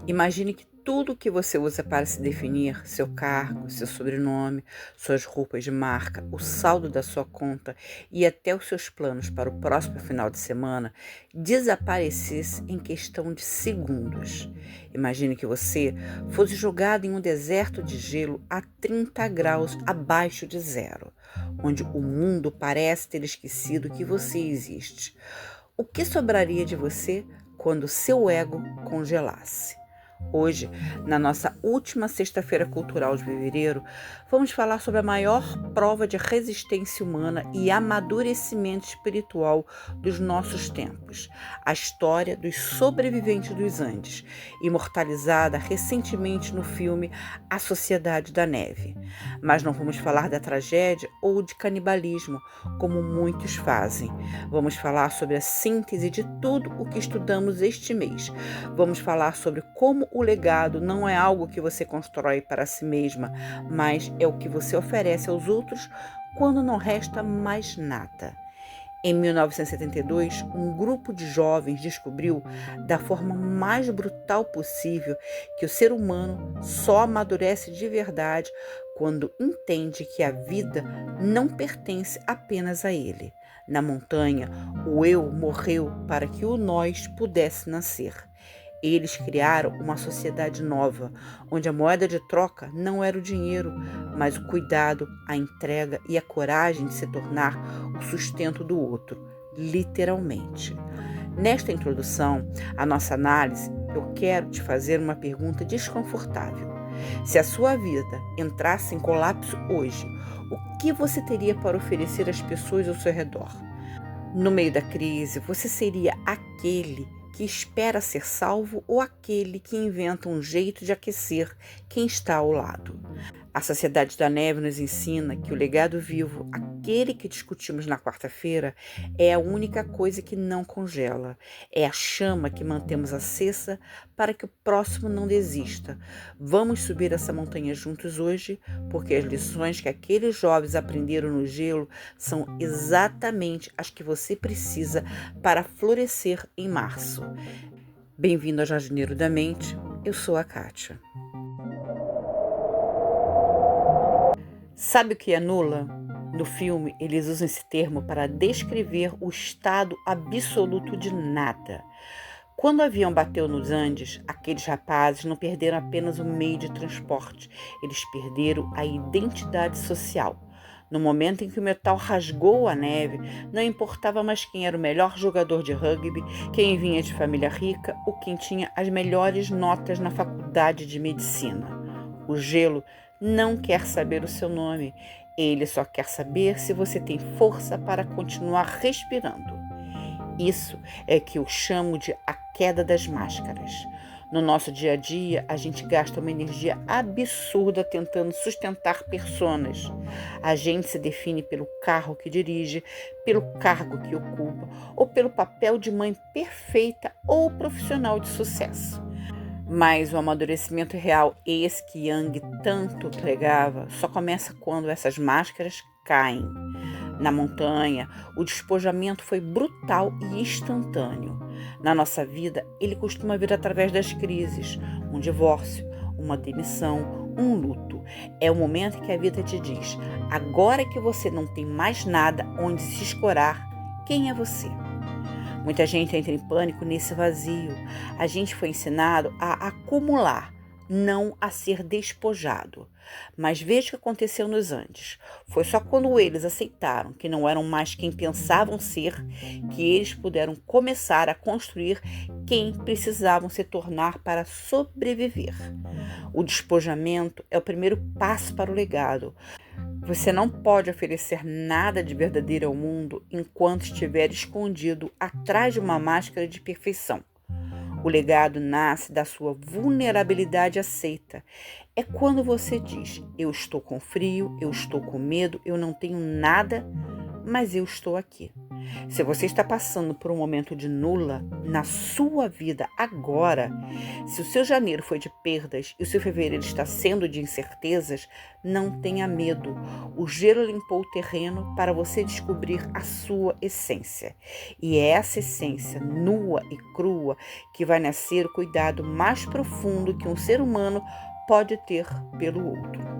Imagine que tudo que você usa para se definir, seu cargo, seu sobrenome, suas roupas de marca, o saldo da sua conta e até os seus planos para o próximo final de semana, desaparecesse em questão de segundos. Imagine que você fosse jogado em um deserto de gelo a 30 graus abaixo de zero, onde o mundo parece ter esquecido que você existe. O que sobraria de você quando seu ego congelasse? Hoje, na nossa última sexta-feira cultural de fevereiro, vamos falar sobre a maior prova de resistência humana e amadurecimento espiritual dos nossos tempos, a história dos sobreviventes dos Andes, imortalizada recentemente no filme A Sociedade da Neve. Mas não vamos falar da tragédia ou de canibalismo, como muitos fazem. Vamos falar sobre a síntese de tudo o que estudamos este mês. Vamos falar sobre como o legado não é algo que você constrói para si mesma, mas é o que você oferece aos outros quando não resta mais nada. Em 1972, um grupo de jovens descobriu, da forma mais brutal possível, que o ser humano só amadurece de verdade quando entende que a vida não pertence apenas a ele. Na montanha, o eu morreu para que o nós pudesse nascer. Eles criaram uma sociedade nova, onde a moeda de troca não era o dinheiro, mas o cuidado, a entrega e a coragem de se tornar o sustento do outro, literalmente. Nesta introdução à nossa análise, eu quero te fazer uma pergunta desconfortável. Se a sua vida entrasse em colapso hoje, o que você teria para oferecer às pessoas ao seu redor? No meio da crise, você seria aquele que espera ser salvo ou aquele que inventa um jeito de aquecer quem está ao lado? A Sociedade da Neve nos ensina que o legado vivo, aquele que discutimos na quarta-feira, é a única coisa que não congela. É a chama que mantemos acesa para que o próximo não desista. Vamos subir essa montanha juntos hoje, porque as lições que aqueles jovens aprenderam no gelo são exatamente as que você precisa para florescer em março. Bem-vindo ao Jardineiro da Mente, eu sou a Kátia. Sabe o que é nula? No filme, eles usam esse termo para descrever o estado absoluto de nada. Quando o avião bateu nos Andes, aqueles rapazes não perderam apenas o meio de transporte, eles perderam a identidade social. No momento em que o metal rasgou a neve, não importava mais quem era o melhor jogador de rugby, quem vinha de família rica ou quem tinha as melhores notas na faculdade de medicina. O gelo não quer saber o seu nome, ele só quer saber se você tem força para continuar respirando. Isso é que eu chamo de a queda das máscaras. No nosso dia a dia, a gente gasta uma energia absurda tentando sustentar personas. A gente se define pelo carro que dirige, pelo cargo que ocupa, ou pelo papel de mãe perfeita ou profissional de sucesso. Mas o amadurecimento real, esse que Yang tanto pregava, só começa quando essas máscaras caem. Na montanha, o despojamento foi brutal e instantâneo. Na nossa vida, ele costuma vir através das crises, um divórcio, uma demissão, um luto. É o momento em que a vida te diz: agora que você não tem mais nada onde se escorar, quem é você? Muita gente entra em pânico nesse vazio. A gente foi ensinado a acumular, não a ser despojado. Mas veja o que aconteceu nos Andes. Foi só quando eles aceitaram que não eram mais quem pensavam ser, que eles puderam começar a construir quem precisavam se tornar para sobreviver. O despojamento é o primeiro passo para o legado. Você não pode oferecer nada de verdadeiro ao mundo enquanto estiver escondido atrás de uma máscara de perfeição. O legado nasce da sua vulnerabilidade aceita. É quando você diz: eu estou com frio, eu estou com medo, eu não tenho nada, mas eu estou aqui. Se você está passando por um momento de nula na sua vida agora, se o seu janeiro foi de perdas e o seu fevereiro está sendo de incertezas, não tenha medo. O gelo limpou o terreno para você descobrir a sua essência. E é essa essência nua e crua que vai nascer o cuidado mais profundo que um ser humano pode ter pelo outro.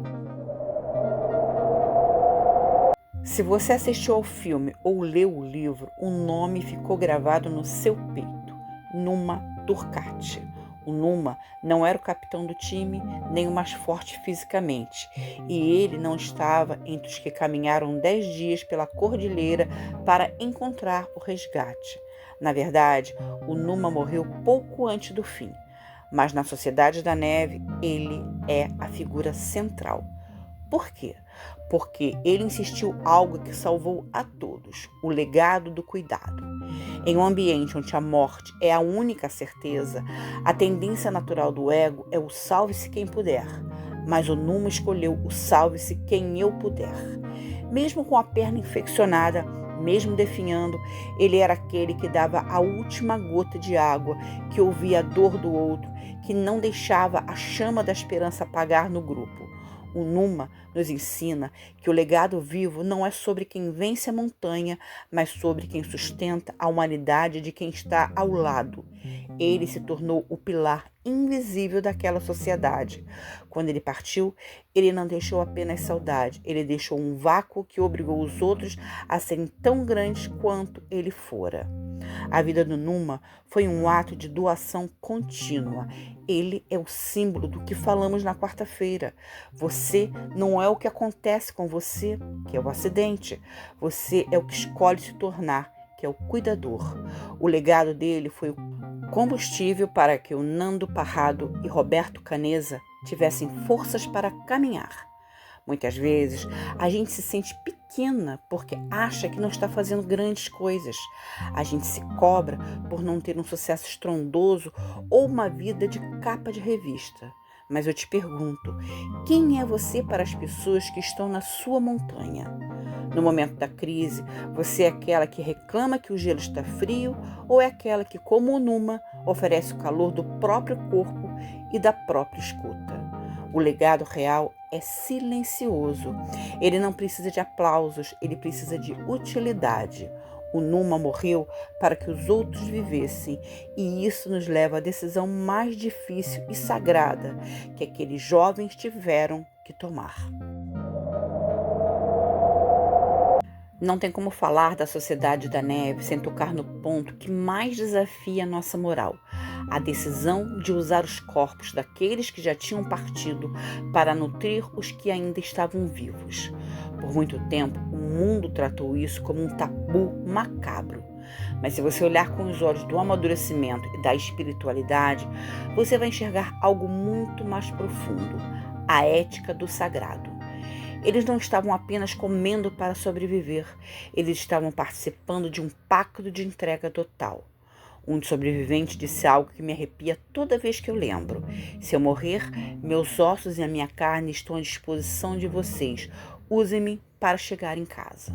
Se você assistiu ao filme ou leu o livro, o nome ficou gravado no seu peito, Numa Turcati. O Numa não era o capitão do time, nem o mais forte fisicamente, e ele não estava entre os que caminharam 10 dias pela cordilheira para encontrar o resgate. Na verdade, o Numa morreu pouco antes do fim, mas na Sociedade da Neve ele é a figura central. Por quê? Porque ele insistiu algo que salvou a todos, o legado do cuidado. Em um ambiente onde a morte é a única certeza, a tendência natural do ego é o salve-se quem puder, mas o Numa escolheu o salve-se quem eu puder. Mesmo com a perna infeccionada, mesmo definhando, ele era aquele que dava a última gota de água, que ouvia a dor do outro, que não deixava a chama da esperança apagar no grupo. O Numa nos ensina que o legado vivo não é sobre quem vence a montanha, mas sobre quem sustenta a humanidade de quem está ao lado. Ele se tornou o pilar invisível daquela sociedade. Quando ele partiu, ele não deixou apenas saudade, ele deixou um vácuo que obrigou os outros a serem tão grandes quanto ele fora. A vida do Numa foi um ato de doação contínua. Ele é o símbolo do que falamos na quarta-feira. Você não é o que acontece com você, que é o acidente. Você é o que escolhe se tornar, que é o cuidador. O legado dele foi o combustível para que o Nando Parrado e Roberto Canessa tivessem forças para caminhar. Muitas vezes a gente se sente pequena porque acha que não está fazendo grandes coisas. A gente se cobra por não ter um sucesso estrondoso ou uma vida de capa de revista. Mas eu te pergunto, quem é você para as pessoas que estão na sua montanha? No momento da crise, você é aquela que reclama que o gelo está frio ou é aquela que, como o Numa, oferece o calor do próprio corpo e da própria escuta? O legado real é silencioso. Ele não precisa de aplausos, ele precisa de utilidade. O Numa morreu para que os outros vivessem, e isso nos leva à decisão mais difícil e sagrada que aqueles jovens tiveram que tomar. Não tem como falar da Sociedade da Neve sem tocar no ponto que mais desafia a nossa moral: a decisão de usar os corpos daqueles que já tinham partido para nutrir os que ainda estavam vivos. Por muito tempo, o mundo tratou isso como um tabu macabro. Mas se você olhar com os olhos do amadurecimento e da espiritualidade, você vai enxergar algo muito mais profundo: a ética do sagrado. Eles não estavam apenas comendo para sobreviver, eles estavam participando de um pacto de entrega total. Um sobrevivente disse algo que me arrepia toda vez que eu lembro: se eu morrer, meus ossos e a minha carne estão à disposição de vocês. Usem-me para chegar em casa.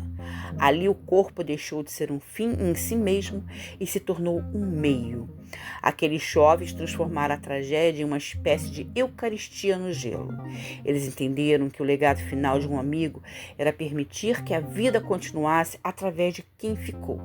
Ali o corpo deixou de ser um fim em si mesmo e se tornou um meio. Aqueles jovens transformaram a tragédia em uma espécie de eucaristia no gelo. Eles entenderam que o legado final de um amigo era permitir que a vida continuasse através de quem ficou.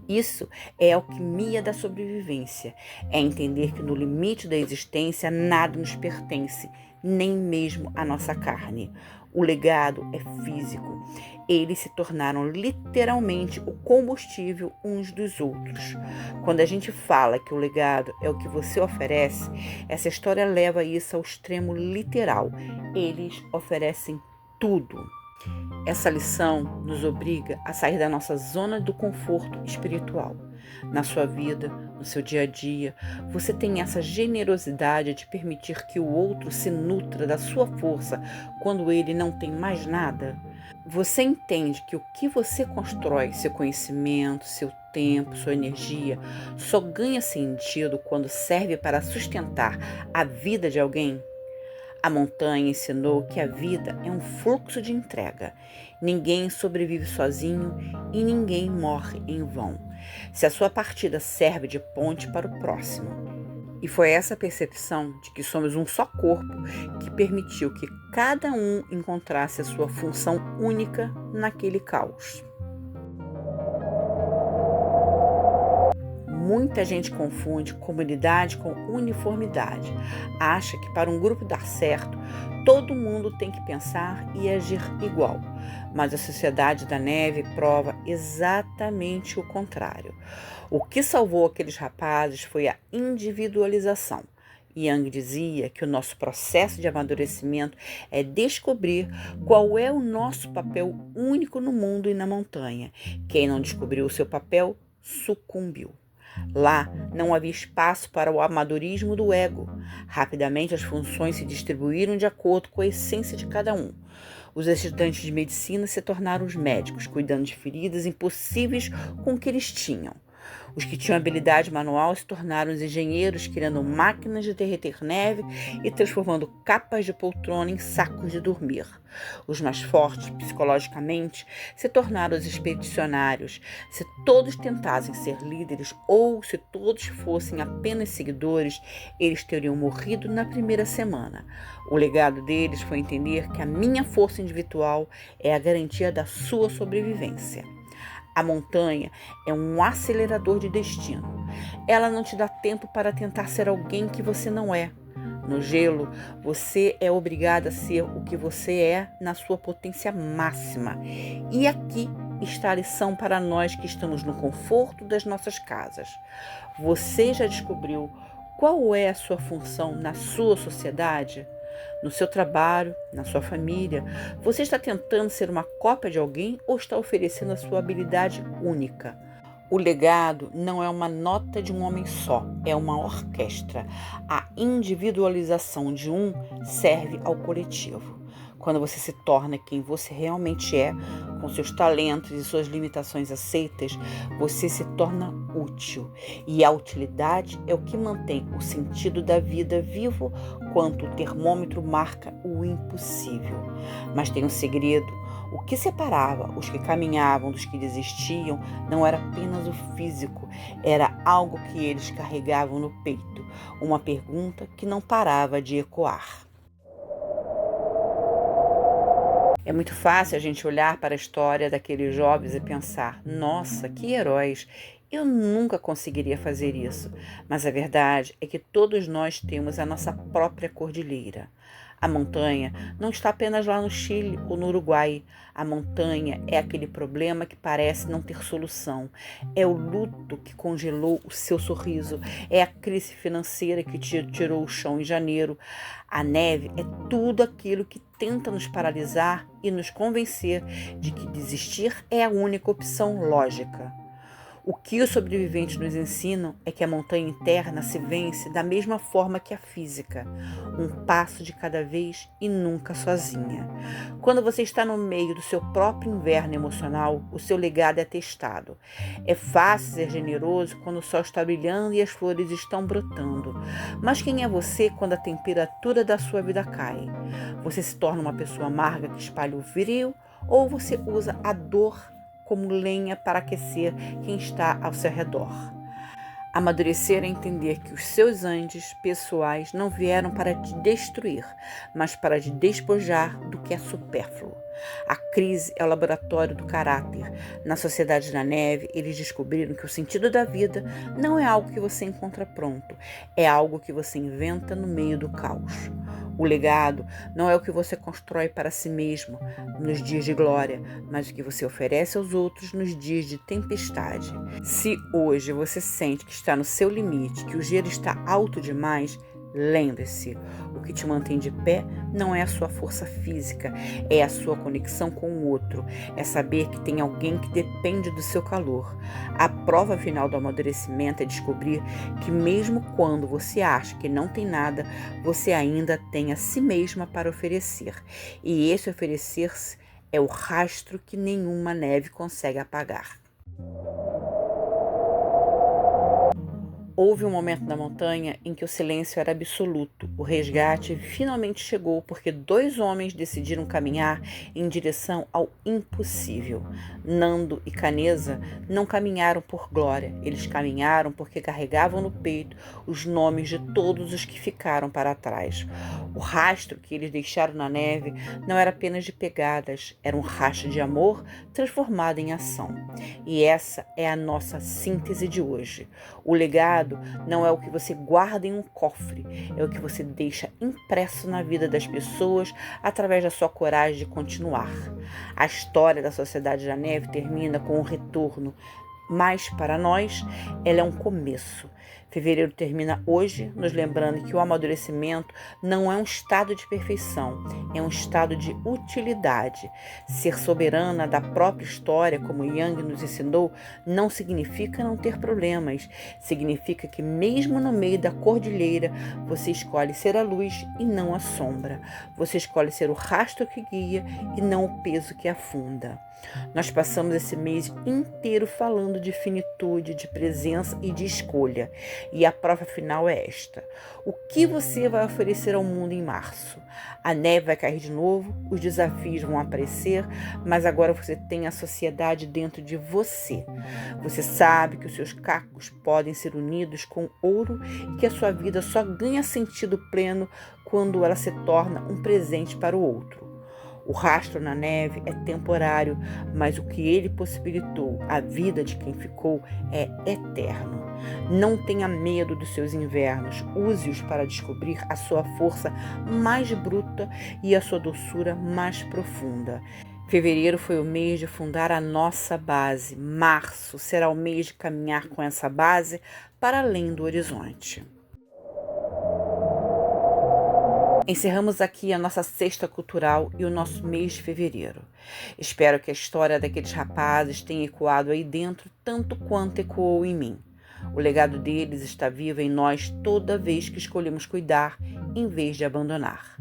Isso é a alquimia da sobrevivência. É entender que no limite da existência nada nos pertence, nem mesmo a nossa carne. O legado é físico. Eles se tornaram literalmente o combustível uns dos outros. Quando a gente fala que o legado é o que você oferece, essa história leva isso ao extremo literal. Eles oferecem tudo. Essa lição nos obriga a sair da nossa zona do conforto espiritual. Na sua vida, no seu dia a dia, você tem essa generosidade de permitir que o outro se nutra da sua força quando ele não tem mais nada? Você entende que o que você constrói, seu conhecimento, seu tempo, sua energia, só ganha sentido quando serve para sustentar a vida de alguém? A montanha ensinou que a vida é um fluxo de entrega. Ninguém sobrevive sozinho e ninguém morre em vão. Se a sua partida serve de ponte para o próximo. E foi essa percepção de que somos um só corpo que permitiu que cada um encontrasse a sua função única naquele caos. Muita gente confunde comunidade com uniformidade. Acha que para um grupo dar certo, todo mundo tem que pensar e agir igual. Mas a Sociedade da Neve prova exatamente o contrário. O que salvou aqueles rapazes foi a individualização. Yang dizia que o nosso processo de amadurecimento é descobrir qual é o nosso papel único no mundo e na montanha. Quem não descobriu o seu papel, sucumbiu. Lá não havia espaço para o amadorismo do ego. Rapidamente as funções se distribuíram de acordo com a essência de cada um. Os estudantes de medicina se tornaram os médicos, cuidando de feridas impossíveis com o que eles tinham. Os que tinham habilidade manual se tornaram os engenheiros, criando máquinas de derreter neve e transformando capas de poltrona em sacos de dormir. Os mais fortes psicologicamente se tornaram os expedicionários. Se todos tentassem ser líderes ou se todos fossem apenas seguidores, eles teriam morrido na primeira semana. O legado deles foi entender que a minha força individual é a garantia da sua sobrevivência. A montanha é um acelerador de destino. Ela não te dá tempo para tentar ser alguém que você não é. No gelo, você é obrigado a ser o que você é na sua potência máxima. E aqui está a lição para nós que estamos no conforto das nossas casas. Você já descobriu qual é a sua função na sua sociedade? No seu trabalho, na sua família, você está tentando ser uma cópia de alguém ou está oferecendo a sua habilidade única? O legado não é uma nota de um homem só, é uma orquestra. A individualização de um serve ao coletivo. Quando você se torna quem você realmente é, com seus talentos e suas limitações aceitas, você se torna útil. E a utilidade é o que mantém o sentido da vida vivo, quanto o termômetro marca o impossível. Mas tem um segredo. O que separava os que caminhavam dos que desistiam não era apenas o físico, era algo que eles carregavam no peito, uma pergunta que não parava de ecoar. É muito fácil a gente olhar para a história daqueles jovens e pensar: nossa, que heróis! Eu nunca conseguiria fazer isso. Mas a verdade é que todos nós temos a nossa própria cordilheira. A montanha não está apenas lá no Chile ou no Uruguai. A montanha é aquele problema que parece não ter solução. É o luto que congelou o seu sorriso. É a crise financeira que te tirou o chão em janeiro. A neve é tudo aquilo que tenta nos paralisar e nos convencer de que desistir é a única opção lógica. O que os sobreviventes nos ensinam é que a montanha interna se vence da mesma forma que a física, um passo de cada vez e nunca sozinha. Quando você está no meio do seu próprio inverno emocional, o seu legado é testado. É fácil ser generoso quando o sol está brilhando e as flores estão brotando. Mas quem é você quando a temperatura da sua vida cai? Você se torna uma pessoa amarga que espalha o frio ou você usa a dor como lenha para aquecer quem está ao seu redor? Amadurecer é entender que os seus andes pessoais não vieram para te destruir, mas para te despojar do que é supérfluo. A crise é o laboratório do caráter. Na Sociedade da Neve, eles descobriram que o sentido da vida não é algo que você encontra pronto, é algo que você inventa no meio do caos. O legado não é o que você constrói para si mesmo nos dias de glória, mas o que você oferece aos outros nos dias de tempestade. Se hoje você sente que está no seu limite, que o gelo está alto demais, lembre-se, o que te mantém de pé não é a sua força física, é a sua conexão com o outro, é saber que tem alguém que depende do seu calor. A prova final do amadurecimento é descobrir que mesmo quando você acha que não tem nada, você ainda tem a si mesma para oferecer. E esse oferecer-se é o rastro que nenhuma neve consegue apagar. Houve um momento na montanha em que o silêncio era absoluto. O resgate finalmente chegou porque dois homens decidiram caminhar em direção ao impossível. Nando e Canesa não caminharam por glória, eles caminharam porque carregavam no peito os nomes de todos os que ficaram para trás. O rastro que eles deixaram na neve não era apenas de pegadas, era um rastro de amor transformado em ação. E essa é a nossa síntese de hoje. O legado não é o que você guarda em um cofre, é o que você deixa impresso na vida das pessoas através da sua coragem de continuar. A história da Sociedade da Neve termina com um retorno, mas para nós ela é um começo. Fevereiro termina hoje, nos lembrando que o amadurecimento não é um estado de perfeição, é um estado de utilidade. Ser soberana da própria história, como Yang nos ensinou, não significa não ter problemas. Significa que mesmo no meio da cordilheira, você escolhe ser a luz e não a sombra. Você escolhe ser o rastro que guia e não o peso que afunda. Nós passamos esse mês inteiro falando de finitude, de presença e de escolha. E a prova final é esta. O que você vai oferecer ao mundo em março? A neve vai cair de novo, os desafios vão aparecer, mas agora você tem a sociedade dentro de você. Você sabe que os seus cacos podem ser unidos com ouro e que a sua vida só ganha sentido pleno quando ela se torna um presente para o outro. O rastro na neve é temporário, mas o que ele possibilitou, a vida de quem ficou, é eterno. Não tenha medo dos seus invernos, use-os para descobrir a sua força mais bruta e a sua doçura mais profunda. Fevereiro foi o mês de fundar a nossa base. Março será o mês de caminhar com essa base para além do horizonte. Encerramos aqui a nossa cesta cultural e o nosso mês de fevereiro. Espero que a história daqueles rapazes tenha ecoado aí dentro tanto quanto ecoou em mim. O legado deles está vivo em nós toda vez que escolhemos cuidar em vez de abandonar.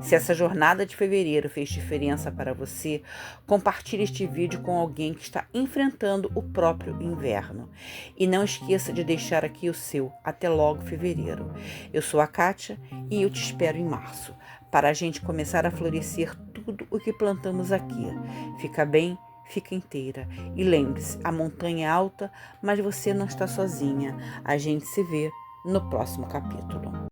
Se essa jornada de fevereiro fez diferença para você, compartilhe este vídeo com alguém que está enfrentando o próprio inverno. E não esqueça de deixar aqui o seu. Até logo, fevereiro. Eu sou a Kátia e eu te espero em março, para a gente começar a florescer tudo o que plantamos aqui. Fica bem? Fica inteira. E lembre-se, a montanha é alta, mas você não está sozinha. A gente se vê no próximo capítulo.